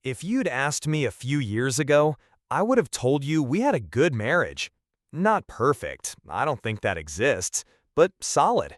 If you'd asked me a few years ago, I would have told you we had a good marriage. Not perfect, I don't think that exists, but solid.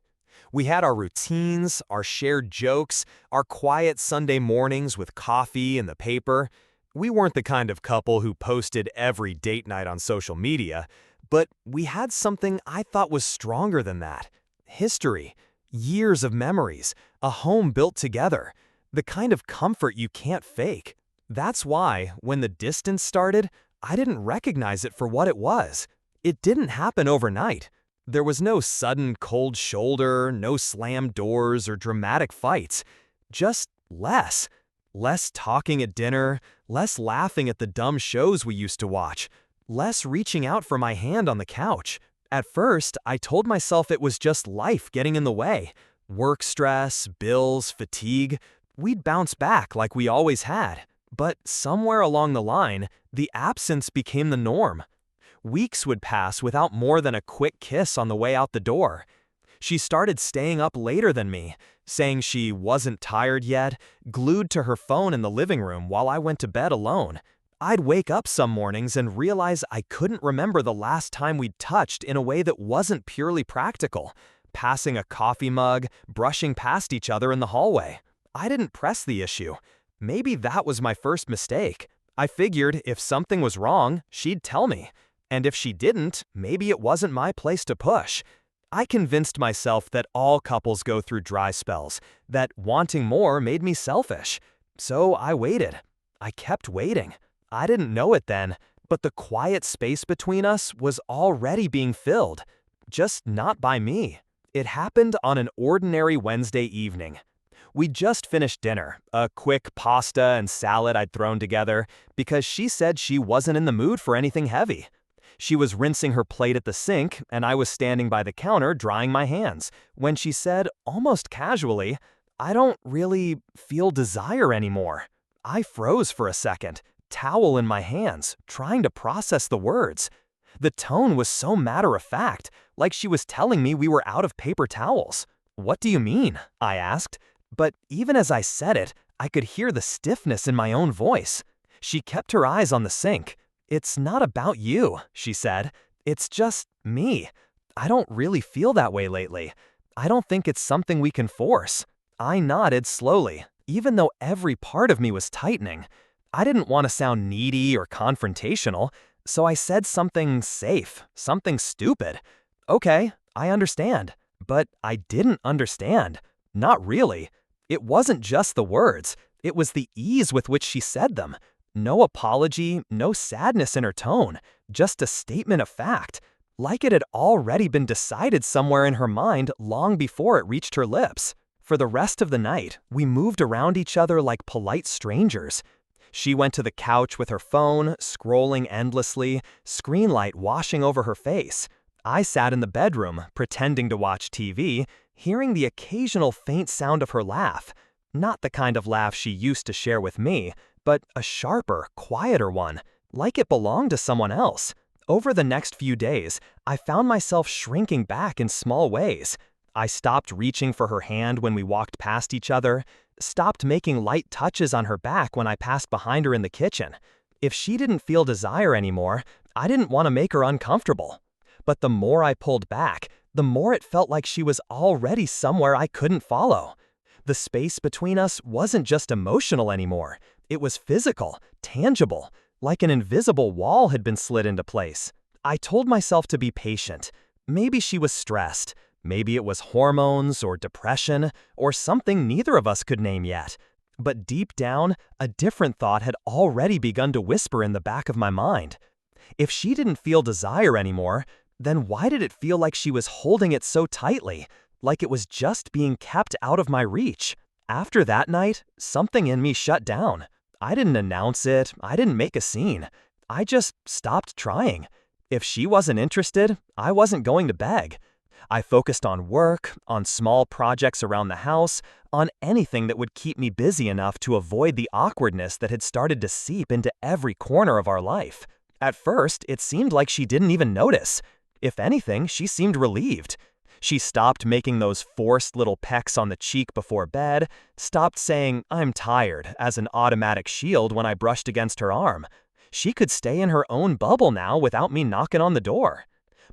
We had our routines, our shared jokes, our quiet Sunday mornings with coffee and the paper. We weren't the kind of couple who posted every date night on social media, but we had something I thought was stronger than that. History, years of memories, a home built together, the kind of comfort you can't fake. That's why, when the distance started, I didn't recognize it for what it was. It didn't happen overnight. There was no sudden cold shoulder, no slammed doors or dramatic fights. Just less. Less talking at dinner, less laughing at the dumb shows we used to watch, less reaching out for my hand on the couch. At first, I told myself it was just life getting in the way. Work stress, bills, fatigue. We'd bounce back like we always had. But somewhere along the line, the absence became the norm. Weeks would pass without more than a quick kiss on the way out the door. She started staying up later than me, saying she wasn't tired yet, glued to her phone in the living room while I went to bed alone. I'd wake up some mornings and realize I couldn't remember the last time we'd touched in a way that wasn't purely practical. Passing a coffee mug, brushing past each other in the hallway. I didn't press the issue. Maybe that was my first mistake. I figured if something was wrong, she'd tell me. And if she didn't, maybe it wasn't my place to push. I convinced myself that all couples go through dry spells, that wanting more made me selfish. So I waited. I kept waiting. I didn't know it then, but the quiet space between us was already being filled. Just not by me. It happened on an ordinary Wednesday evening. We'd just finished dinner, a quick pasta and salad I'd thrown together, because she said she wasn't in the mood for anything heavy. She was rinsing her plate at the sink, and I was standing by the counter drying my hands, when she said, almost casually, "I don't really feel desire anymore." I froze for a second, towel in my hands, trying to process the words. The tone was so matter-of-fact, like she was telling me we were out of paper towels. "What do you mean?" I asked. But even as I said it, I could hear the stiffness in my own voice. She kept her eyes on the sink. "It's not about you," she said. "It's just me. I don't really feel that way lately. I don't think it's something we can force." I nodded slowly, even though every part of me was tightening. I didn't want to sound needy or confrontational, so I said something safe, something stupid. "Okay, I understand." But I didn't understand. Not really. It wasn't just the words, it was the ease with which she said them. No apology, no sadness in her tone, just a statement of fact, like it had already been decided somewhere in her mind long before it reached her lips. For the rest of the night, we moved around each other like polite strangers. She went to the couch with her phone, scrolling endlessly, screen light washing over her face. I sat in the bedroom, pretending to watch TV, hearing the occasional faint sound of her laugh. Not the kind of laugh she used to share with me, but a sharper, quieter one, like it belonged to someone else. Over the next few days, I found myself shrinking back in small ways. I stopped reaching for her hand when we walked past each other, stopped making light touches on her back when I passed behind her in the kitchen. If she didn't feel desire anymore, I didn't want to make her uncomfortable. But the more I pulled back, the more it felt like she was already somewhere I couldn't follow. The space between us wasn't just emotional anymore. It was physical, tangible, like an invisible wall had been slid into place. I told myself to be patient. Maybe she was stressed. Maybe it was hormones or depression or something neither of us could name yet. But deep down, a different thought had already begun to whisper in the back of my mind. If she didn't feel desire anymore, then why did it feel like she was holding it so tightly, like it was just being kept out of my reach? After that night, something in me shut down. I didn't announce it, I didn't make a scene. I just stopped trying. If she wasn't interested, I wasn't going to beg. I focused on work, on small projects around the house, on anything that would keep me busy enough to avoid the awkwardness that had started to seep into every corner of our life. At first, it seemed like she didn't even notice. If anything, she seemed relieved. She stopped making those forced little pecks on the cheek before bed, stopped saying, "I'm tired," as an automatic shield when I brushed against her arm. She could stay in her own bubble now without me knocking on the door.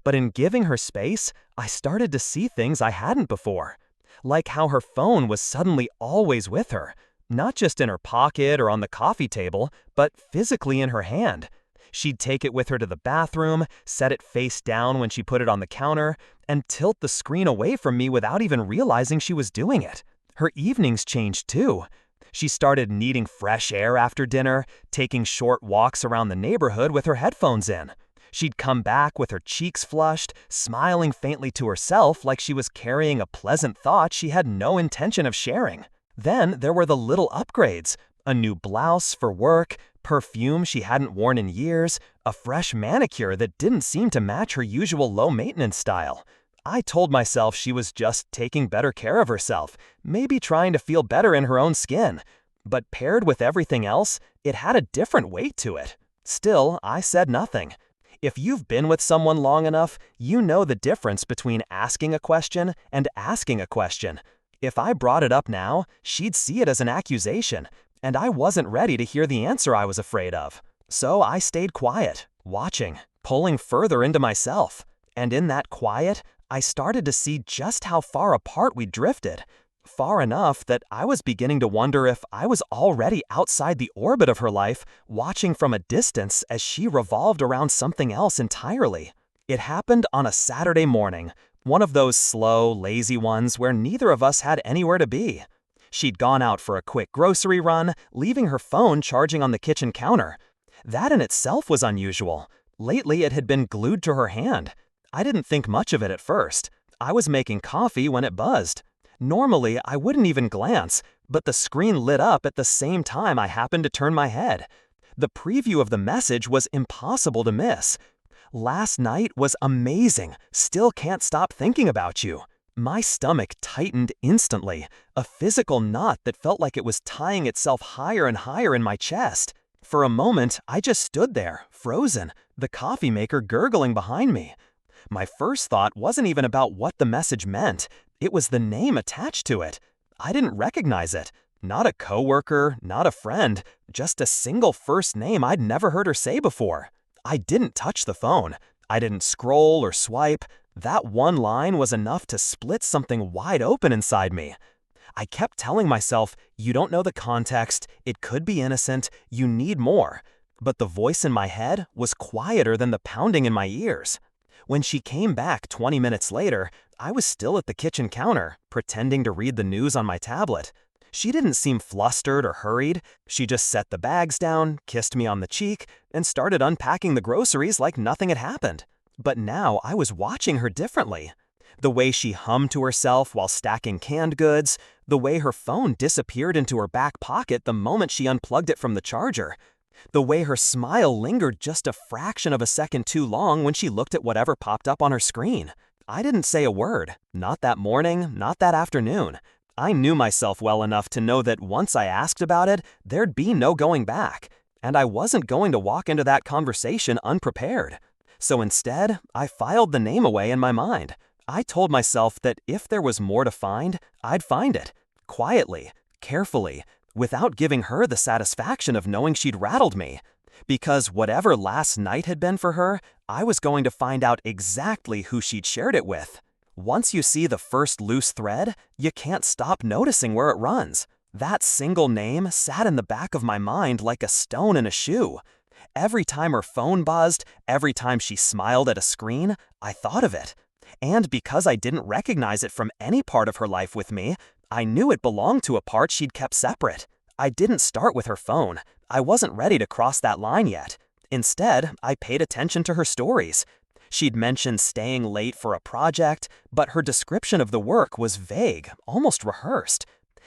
But in giving her space, I started to see things I hadn't before. Like how her phone was suddenly always with her, not just in her pocket or on the coffee table, but physically in her hand. She'd take it with her to the bathroom, set it face down when she put it on the counter, and tilt the screen away from me without even realizing she was doing it. Her evenings changed too. She started needing fresh air after dinner, taking short walks around the neighborhood with her headphones in. She'd come back with her cheeks flushed, smiling faintly to herself like she was carrying a pleasant thought she had no intention of sharing. Then there were the little upgrades: a new blouse for work, perfume she hadn't worn in years, a fresh manicure that didn't seem to match her usual low-maintenance style. I told myself she was just taking better care of herself, maybe trying to feel better in her own skin. But paired with everything else, it had a different weight to it. Still, I said nothing. If you've been with someone long enough, you know the difference between asking a question and asking a question. If I brought it up now, she'd see it as an accusation, and I wasn't ready to hear the answer I was afraid of. So I stayed quiet, watching, pulling further into myself. And in that quiet, I started to see just how far apart we drifted. Far enough that I was beginning to wonder if I was already outside the orbit of her life, watching from a distance as she revolved around something else entirely. It happened on a Saturday morning, one of those slow, lazy ones where neither of us had anywhere to be. She'd gone out for a quick grocery run, leaving her phone charging on the kitchen counter. That in itself was unusual. Lately, it had been glued to her hand. I didn't think much of it at first. I was making coffee when it buzzed. Normally, I wouldn't even glance, but the screen lit up at the same time I happened to turn my head. The preview of the message was impossible to miss. "Last night was amazing. Still can't stop thinking about you." My stomach tightened instantly, a physical knot that felt like it was tying itself higher and higher in my chest. For a moment, I just stood there, frozen, the coffee maker gurgling behind me. My first thought wasn't even about what the message meant. It was the name attached to it. I didn't recognize it. Not a coworker, not a friend, just a single first name I'd never heard her say before. I didn't touch the phone. I didn't scroll or swipe. That one line was enough to split something wide open inside me. I kept telling myself, you don't know the context, it could be innocent, you need more. But the voice in my head was quieter than the pounding in my ears. When she came back 20 minutes later, I was still at the kitchen counter, pretending to read the news on my tablet. She didn't seem flustered or hurried. She just set the bags down, kissed me on the cheek, and started unpacking the groceries like nothing had happened. But now I was watching her differently. The way she hummed to herself while stacking canned goods, the way her phone disappeared into her back pocket the moment she unplugged it from the charger, the way her smile lingered just a fraction of a second too long when she looked at whatever popped up on her screen. I didn't say a word, not that morning, not that afternoon. I knew myself well enough to know that once I asked about it, there'd be no going back. And I wasn't going to walk into that conversation unprepared. So instead, I filed the name away in my mind. I told myself that if there was more to find, I'd find it. Quietly, carefully, without giving her the satisfaction of knowing she'd rattled me. Because whatever last night had been for her, I was going to find out exactly who she'd shared it with. Once you see the first loose thread, you can't stop noticing where it runs. That single name sat in the back of my mind like a stone in a shoe. Every time her phone buzzed, every time she smiled at a screen, I thought of it. And because I didn't recognize it from any part of her life with me, I knew it belonged to a part she'd kept separate. I didn't start with her phone. I wasn't ready to cross that line yet. Instead, I paid attention to her stories. She'd mentioned staying late for a project, but her description of the work was vague, almost rehearsed.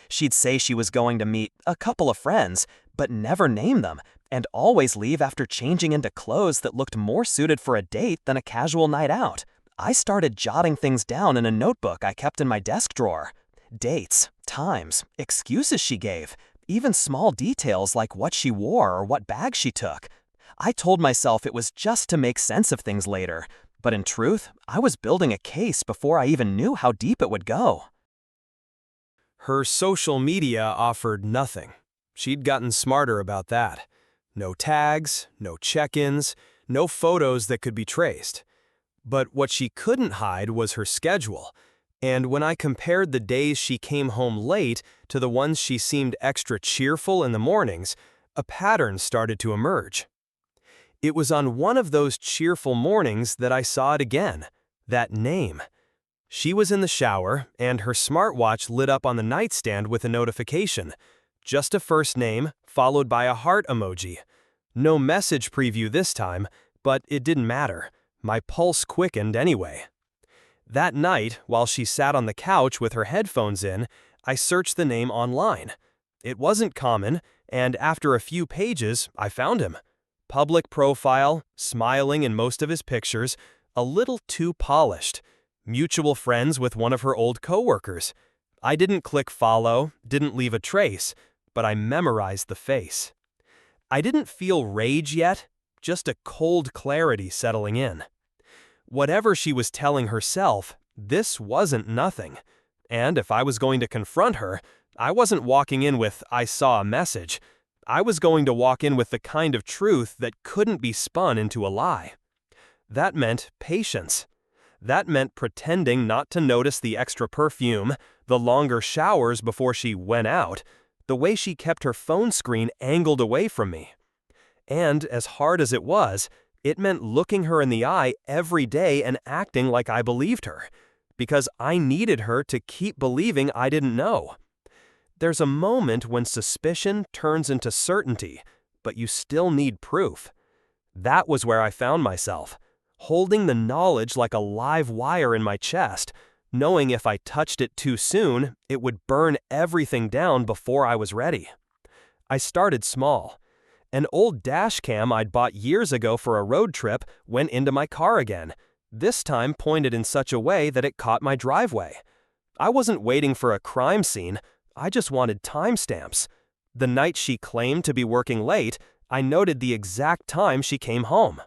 She'd say she was going to meet a couple of friends, but never name them, and always leave after changing into clothes that looked more suited for a date than a casual night out. I started jotting things down in a notebook I kept in my desk drawer. Dates, times, excuses she gave, even small details like what she wore or what bag she took. I told myself it was just to make sense of things later, But in truth, I was building a case before I even knew how deep it would go. Her social media offered nothing. She'd gotten smarter about that. No tags, no check-ins, no photos that could be traced. But what she couldn't hide was her schedule. And when I compared the days she came home late to the ones she seemed extra cheerful in the mornings, a pattern started to emerge. It was on one of those cheerful mornings that I saw it again, that name. She was in the shower, and her smartwatch lit up on the nightstand with a notification. Just a first name, followed by a heart emoji. No message preview this time, but it didn't matter. My pulse quickened anyway. That night, while she sat on the couch with her headphones in, I searched the name online. It wasn't common, and after a few pages, I found him. Public profile, smiling in most of his pictures, a little too polished. Mutual friends with one of her old coworkers. I didn't click follow, didn't leave a trace, but I memorized the face. I didn't feel rage yet, just a cold clarity settling in. Whatever she was telling herself, this wasn't nothing. And if I was going to confront her, I wasn't walking in with, "I saw a message." I was going to walk in with the kind of truth that couldn't be spun into a lie. That meant patience. That meant pretending not to notice the extra perfume, the longer showers before she went out, the way she kept her phone screen angled away from me. And as hard as it was, it meant looking her in the eye every day and acting like I believed her, because I needed her to keep believing I didn't know. There's a moment when suspicion turns into certainty, but you still need proof. That was where I found myself, holding the knowledge like a live wire in my chest, knowing if I touched it too soon, it would burn everything down before I was ready. I started small. An old dash cam I'd bought years ago for a road trip went into my car again, this time pointed in such a way that it caught my driveway. I wasn't waiting for a crime scene, I just wanted timestamps. The night she claimed to be working late, I noted the exact time she came home.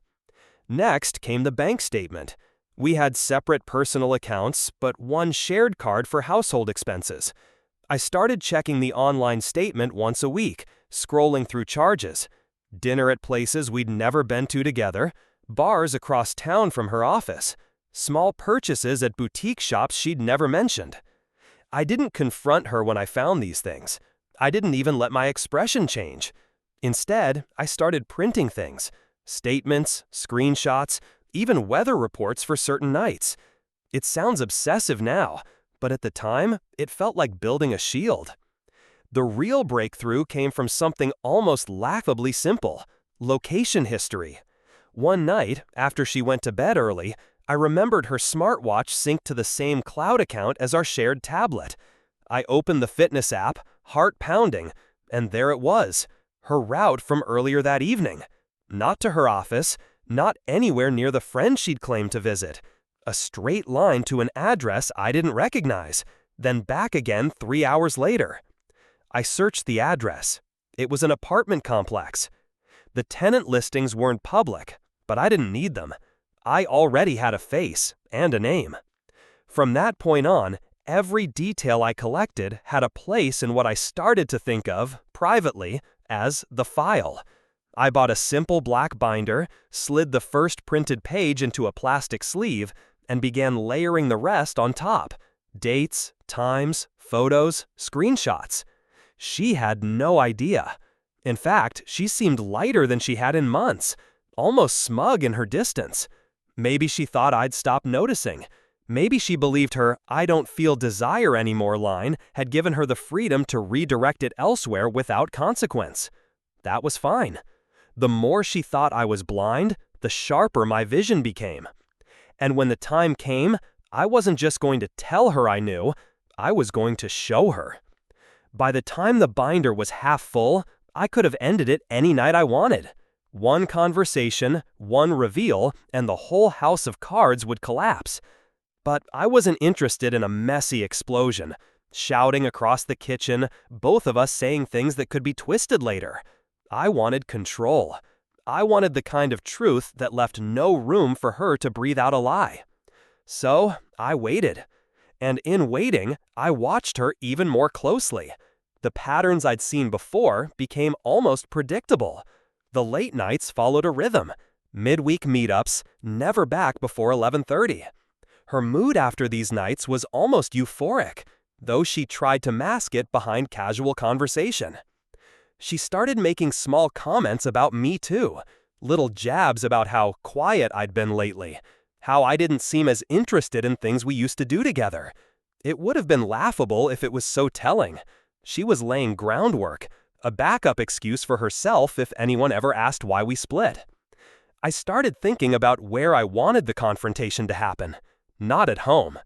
Next came the bank statement. We had separate personal accounts, but one shared card for household expenses. I started checking the online statement once a week, scrolling through charges. Dinner at places we'd never been to together, bars across town from her office, small purchases at boutique shops she'd never mentioned. I didn't confront her when I found these things. I didn't even let my expression change. Instead, I started printing things. Statements, screenshots, even weather reports for certain nights. It sounds obsessive now, but at the time, it felt like building a shield. The real breakthrough came from something almost laughably simple: location history. One night, after she went to bed early, I remembered her smartwatch synced to the same cloud account as our shared tablet. I opened the fitness app, heart pounding, and there it was, her route from earlier that evening. Not to her office, not anywhere near the friend she'd claimed to visit. A straight line to an address I didn't recognize, then back again 3 hours later. I searched the address. It was an apartment complex. The tenant listings weren't public, but I didn't need them. I already had a face and a name. From that point on, every detail I collected had a place in what I started to think of, privately, as the file. I bought a simple black binder, slid the first printed page into a plastic sleeve, and began layering the rest on top. Dates, times, photos, screenshots. She had no idea. In fact, she seemed lighter than she had in months, almost smug in her distance. Maybe she thought I'd stopped noticing. Maybe she believed her "I don't feel desire anymore" line had given her the freedom to redirect it elsewhere without consequence. That was fine. The more she thought I was blind, the sharper my vision became. And when the time came, I wasn't just going to tell her I knew, I was going to show her. By the time the binder was half full, I could have ended it any night I wanted. One conversation, one reveal, and the whole house of cards would collapse. But I wasn't interested in a messy explosion, shouting across the kitchen, both of us saying things that could be twisted later. I wanted control. I wanted the kind of truth that left no room for her to breathe out a lie. So I waited. And in waiting, I watched her even more closely. The patterns I'd seen before became almost predictable. The late nights followed a rhythm. Midweek meetups, never back before 11:30. Her mood after these nights was almost euphoric, though she tried to mask it behind casual conversation. She started making small comments about me too, little jabs about how quiet I'd been lately, how I didn't seem as interested in things we used to do together. It would have been laughable if it was so telling. She was laying groundwork, a backup excuse for herself if anyone ever asked why we split. I started thinking about where I wanted the confrontation to happen. Not at home.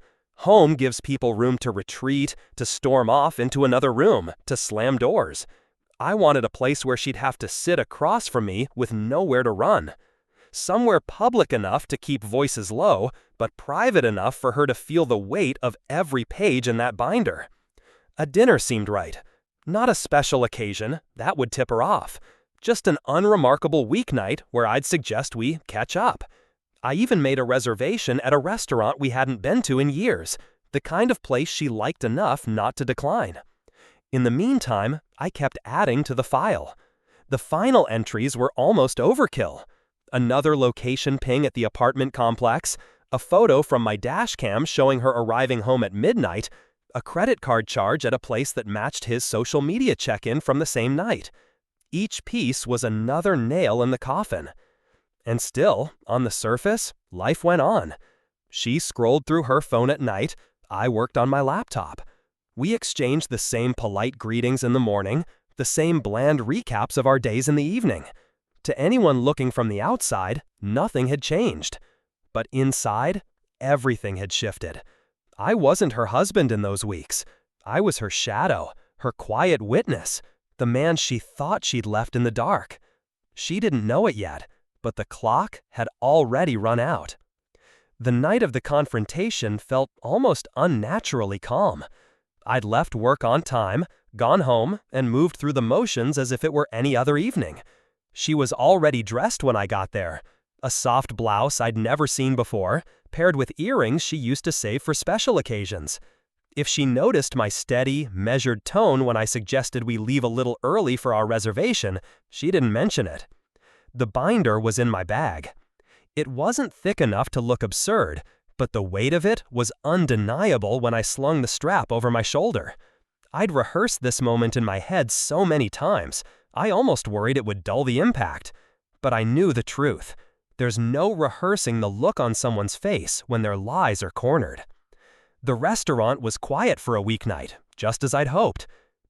Home gives people room to retreat, to storm off into another room, to slam doors. I wanted a place where she'd have to sit across from me with nowhere to run. Somewhere public enough to keep voices low, but private enough for her to feel the weight of every page in that binder. A dinner seemed right. Not a special occasion, that would tip her off. Just an unremarkable weeknight where I'd suggest we catch up. I even made a reservation at a restaurant we hadn't been to in years, the kind of place she liked enough not to decline. In the meantime, I kept adding to the file. The final entries were almost overkill. Another location ping at the apartment complex, a photo from my dashcam showing her arriving home at midnight, a credit card charge at a place that matched his social media check-in from the same night. Each piece was another nail in the coffin. And still, on the surface, life went on. She scrolled through her phone at night, I worked on my laptop. We exchanged the same polite greetings in the morning, the same bland recaps of our days in the evening. To anyone looking from the outside, nothing had changed. But inside, everything had shifted. I wasn't her husband in those weeks. I was her shadow, her quiet witness, the man she thought she'd left in the dark. She didn't know it yet, but the clock had already run out. The night of the confrontation felt almost unnaturally calm. I'd left work on time, gone home, and moved through the motions as if it were any other evening. She was already dressed when I got there. A soft blouse I'd never seen before, paired with earrings she used to save for special occasions. If she noticed my steady, measured tone when I suggested we leave a little early for our reservation, she didn't mention it. The binder was in my bag. It wasn't thick enough to look absurd, but the weight of it was undeniable when I slung the strap over my shoulder. I'd rehearsed this moment in my head so many times, I almost worried it would dull the impact. But I knew the truth. There's no rehearsing the look on someone's face when their lies are cornered. The restaurant was quiet for a weeknight, just as I'd hoped.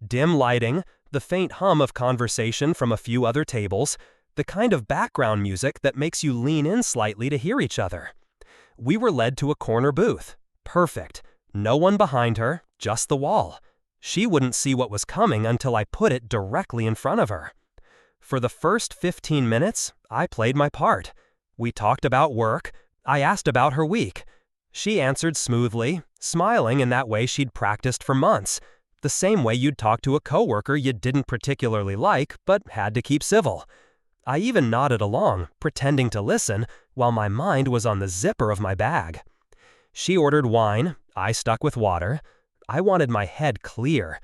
Dim lighting, the faint hum of conversation from a few other tables, the kind of background music that makes you lean in slightly to hear each other. We were led to a corner booth. Perfect. No one behind her, just the wall. She wouldn't see what was coming until I put it directly in front of her. For the first 15 minutes, I played my part. We talked about work. I asked about her week. She answered smoothly, smiling in that way she'd practiced for months, the same way you'd talk to a coworker you didn't particularly like but had to keep civil. I even nodded along, pretending to listen, while my mind was on the zipper of my bag. She ordered wine, I stuck with water. I wanted my head clear.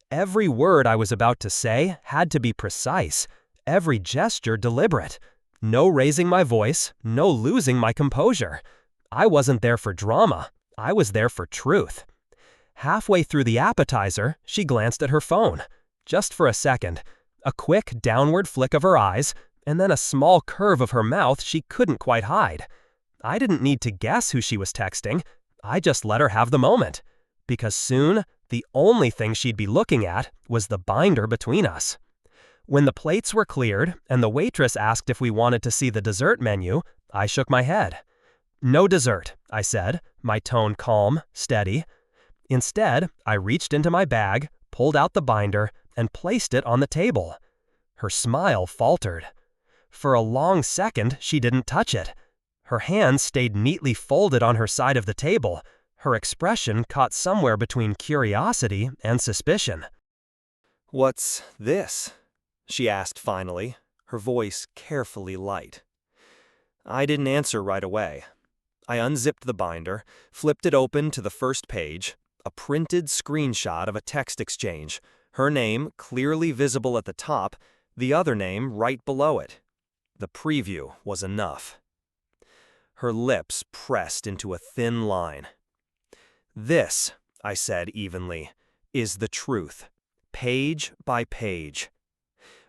Every word I was about to say had to be precise, every gesture deliberate. No raising my voice, no losing my composure. I wasn't there for drama, I was there for truth. Halfway through the appetizer, she glanced at her phone. Just for a second. A quick downward flick of her eyes, and then a small curve of her mouth she couldn't quite hide. I didn't need to guess who she was texting. I just let her have the moment. Because soon, the only thing she'd be looking at was the binder between us. When the plates were cleared and the waitress asked if we wanted to see the dessert menu, I shook my head. "No dessert," I said, my tone calm, steady. Instead, I reached into my bag, pulled out the binder, and placed it on the table. Her smile faltered. For a long second, she didn't touch it. Her hands stayed neatly folded on her side of the table. Her expression caught somewhere between curiosity and suspicion. "What's this?" she asked finally, her voice carefully light. I didn't answer right away. I unzipped the binder, flipped it open to the first page, a printed screenshot of a text exchange, her name clearly visible at the top, the other name right below it. The preview was enough. Her lips pressed into a thin line. "This," I said evenly, "is the truth, page by page."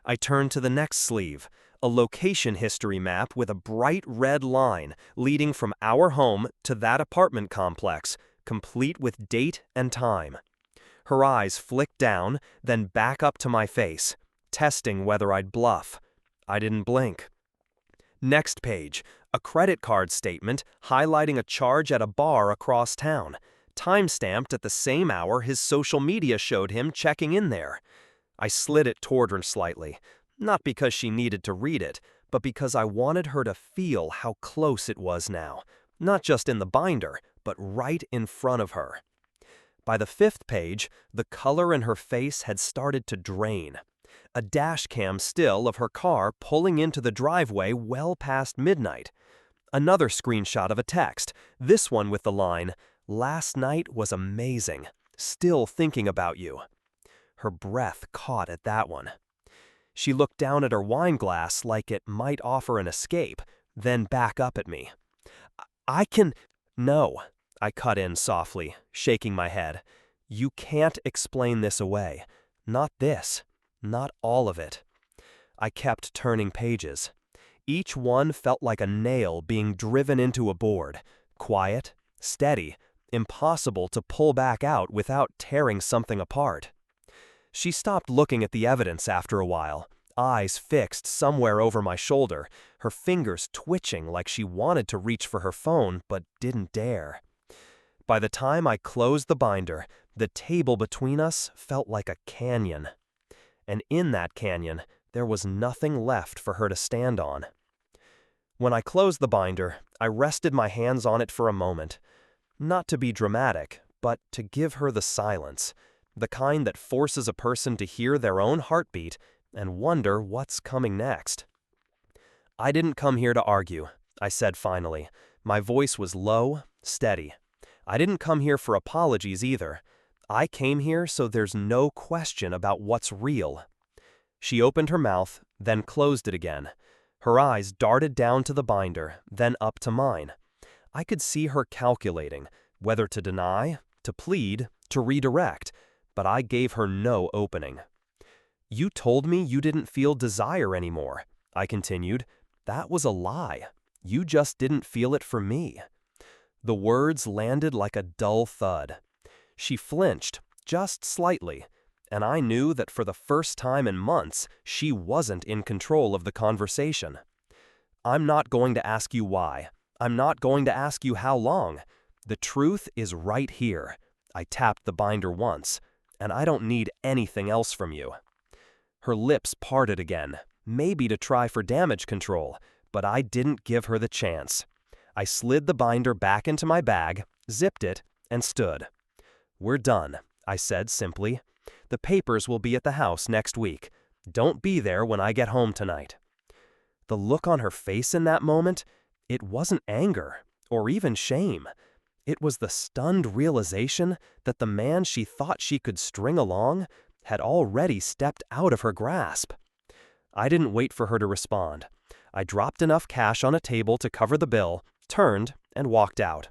I turned to the next sleeve, a location history map with a bright red line leading from our home to that apartment complex, complete with date and time. Her eyes flicked down, then back up to my face, testing whether I'd bluff. I didn't blink. Next page, a credit card statement highlighting a charge at a bar across town, time-stamped at the same hour his social media showed him checking in there. I slid it toward her slightly, not because she needed to read it, but because I wanted her to feel how close it was now, not just in the binder, but right in front of her. By the fifth page, the color in her face had started to drain. A dash cam still of her car pulling into the driveway well past midnight. Another screenshot of a text, this one with the line, "Last night was amazing. Still thinking about you." Her breath caught at that one. She looked down at her wine glass like it might offer an escape, then back up at me. "I can—" "No," I cut in softly, shaking my head. "You can't explain this away. Not this. Not all of it." I kept turning pages. Each one felt like a nail being driven into a board, quiet, steady, impossible to pull back out without tearing something apart. She stopped looking at the evidence after a while, eyes fixed somewhere over my shoulder, her fingers twitching like she wanted to reach for her phone but didn't dare. By the time I closed the binder, the table between us felt like a canyon. And in that canyon, there was nothing left for her to stand on. When I closed the binder, I rested my hands on it for a moment. Not to be dramatic, but to give her the silence, the kind that forces a person to hear their own heartbeat and wonder what's coming next. "I didn't come here to argue," I said finally. My voice was low, steady. "I didn't come here for apologies either. I came here so there's no question about what's real." She opened her mouth, then closed it again. Her eyes darted down to the binder, then up to mine. I could see her calculating, whether to deny, to plead, to redirect, but I gave her no opening. "You told me you didn't feel desire anymore," I continued. "That was a lie. You just didn't feel it for me." The words landed like a dull thud. She flinched, just slightly, and I knew that for the first time in months, she wasn't in control of the conversation. "I'm not going to ask you why. I'm not going to ask you how long. The truth is right here." I tapped the binder once, "and I don't need anything else from you." Her lips parted again, maybe to try for damage control, but I didn't give her the chance. I slid the binder back into my bag, zipped it, and stood. "We're done," I said simply. "The papers will be at the house next week. Don't be there when I get home tonight." The look on her face in that moment, it wasn't anger, or even shame. It was the stunned realization that the man she thought she could string along had already stepped out of her grasp. I didn't wait for her to respond. I dropped enough cash on a table to cover the bill, turned, and walked out.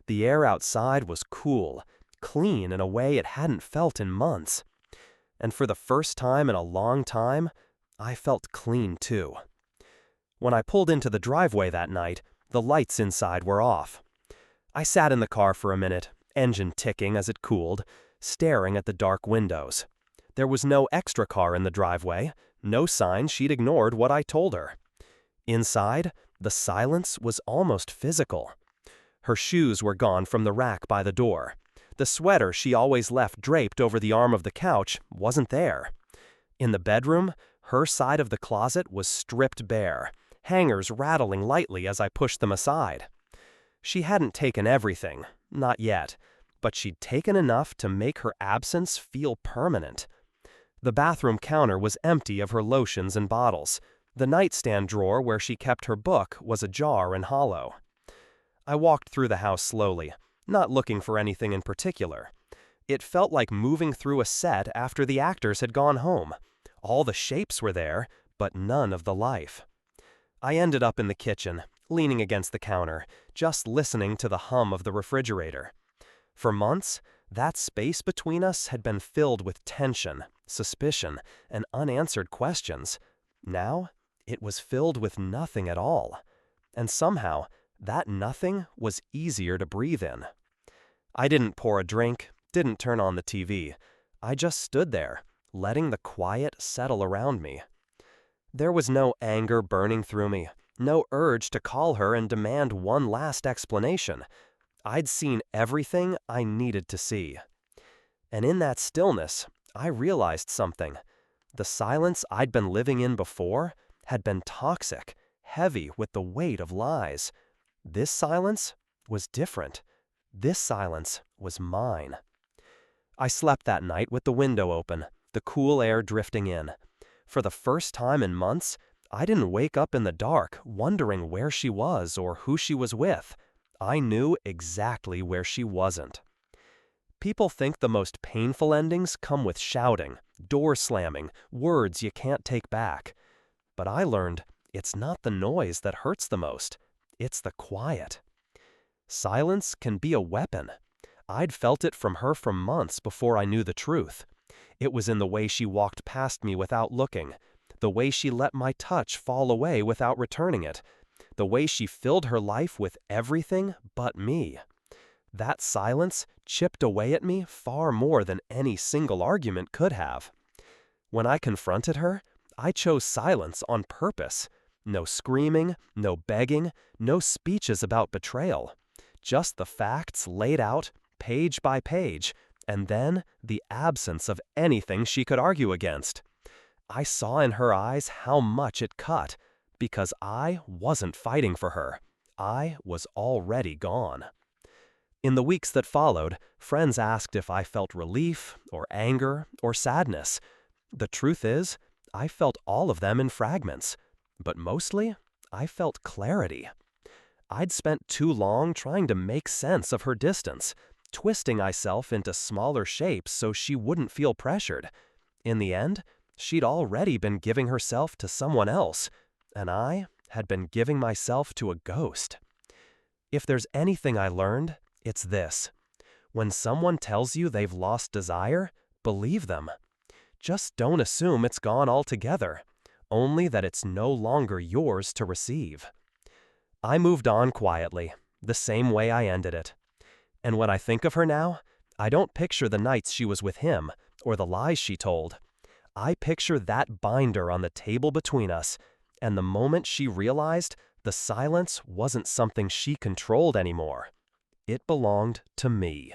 The air outside was cool, clean in a way it hadn't felt in months. And for the first time in a long time, I felt clean too. When I pulled into the driveway that night, the lights inside were off. I sat in the car for a minute, engine ticking as it cooled, staring at the dark windows. There was no extra car in the driveway, no sign she'd ignored what I told her. Inside, the silence was almost physical. Her shoes were gone from the rack by the door. The sweater she always left draped over the arm of the couch wasn't there. In the bedroom, her side of the closet was stripped bare, hangers rattling lightly as I pushed them aside. She hadn't taken everything, not yet, but she'd taken enough to make her absence feel permanent. The bathroom counter was empty of her lotions and bottles. The nightstand drawer where she kept her book was ajar and hollow. I walked through the house slowly, not looking for anything in particular. It felt like moving through a set after the actors had gone home. All the shapes were there, but none of the life. I ended up in the kitchen, leaning against the counter, just listening to the hum of the refrigerator. For months, that space between us had been filled with tension, suspicion, and unanswered questions. Now, it was filled with nothing at all. And somehow, that nothing was easier to breathe in. I didn't pour a drink, didn't turn on the TV. I just stood there, letting the quiet settle around me. There was no anger burning through me, no urge to call her and demand one last explanation. I'd seen everything I needed to see. And in that stillness, I realized something. The silence I'd been living in before had been toxic, heavy with the weight of lies. This silence was different. This silence was mine. I slept that night with the window open, the cool air drifting in. For the first time in months, I didn't wake up in the dark wondering where she was or who she was with. I knew exactly where she wasn't. People think the most painful endings come with shouting, door slamming, words you can't take back. But I learned it's not the noise that hurts the most. It's the quiet. Silence can be a weapon. I'd felt it from her for months before I knew the truth. It was in the way she walked past me without looking, the way she let my touch fall away without returning it, the way she filled her life with everything but me. That silence chipped away at me far more than any single argument could have. When I confronted her, I chose silence on purpose. No screaming, no begging, no speeches about betrayal. Just the facts laid out, page by page, and then the absence of anything she could argue against. I saw in her eyes how much it cut, because I wasn't fighting for her. I was already gone. In the weeks that followed, friends asked if I felt relief, or anger, or sadness. The truth is, I felt all of them in fragments, but mostly, I felt clarity. I'd spent too long trying to make sense of her distance, twisting myself into smaller shapes so she wouldn't feel pressured. In the end, she'd already been giving herself to someone else, and I had been giving myself to a ghost. If there's anything I learned, it's this. When someone tells you they've lost desire, believe them. Just don't assume it's gone altogether, only that it's no longer yours to receive. I moved on quietly, the same way I ended it. And when I think of her now, I don't picture the nights she was with him or the lies she told. I picture that binder on the table between us, and the moment she realized the silence wasn't something she controlled anymore. It belonged to me.